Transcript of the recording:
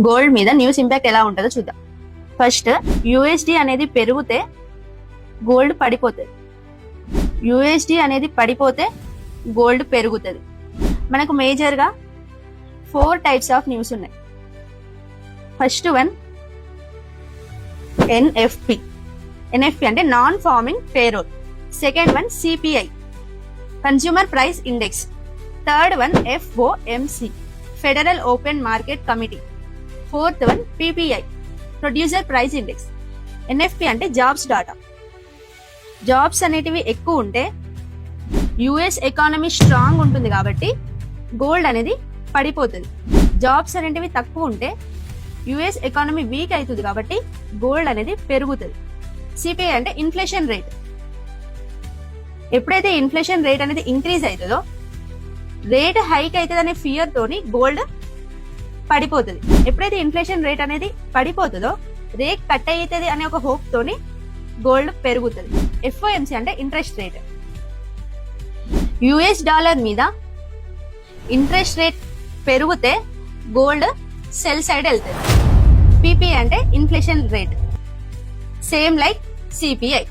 Gold మీద news impact ఎలా ఉంటుందో చూద్దాం. ఫస్ట్, యూఎస్డి అనేది పెరిగితే గోల్డ్ పడిపోతుంది. యూఎస్డి అనేది పడిపోతే గోల్డ్ పెరుగుతుంది. మనకు మేజర్గా 4 టైప్స్ ఆఫ్ న్యూస్ ఉన్నాయి. First one ఎన్ఎఫ్పి. ఎన్ఎఫ్పి అంటే non farming payroll. Second one CPI, consumer price index. Third one FOMC, federal open market committee. Fourth one PPI, producer price index. ఎన్ఎఫ్పి అంటే జాబ్స్ డాటా. జాబ్స్ అనేటివి ఎక్కువ ఉంటే US economy strong ఉంటుంది కాబట్టి gold అనేది పడిపోతుంది. Jobs అనేటివి తక్కువ ఉంటే యుఎస్ ఎకానమీ వీక్ అవుతుంది కాబట్టి గోల్డ్ అనేది పెరుగుతుంది. సిపిఐ అంటే ఇన్ఫ్లేషన్ రేట్. ఎప్పుడైతే ఇన్ఫ్లేషన్ రేట్ అనేది ఇంక్రీజ్ అవుతుందో, రేట్ హైక్ అవుతుంది అనే ఫియర్ తోని గోల్డ్ పడిపోతుంది. ఎప్పుడైతే ఇన్ఫ్లేషన్ రేట్ అనేది పడిపోతుందో, రేట్ కట్ అవుతుంది అనే ఒక హోప్ తోని గోల్డ్ పెరుగుతుంది. ఎఫ్ఓఎంసి అంటే ఇంట్రెస్ట్ రేట్. యుఎస్ డాలర్ మీద ఇంట్రెస్ట్ రేట్ పెరిగితే గోల్డ్ సెల్ సైడ్ వెళ్తుంది. పిపిఐ అంటే inflation rate, same like CPI.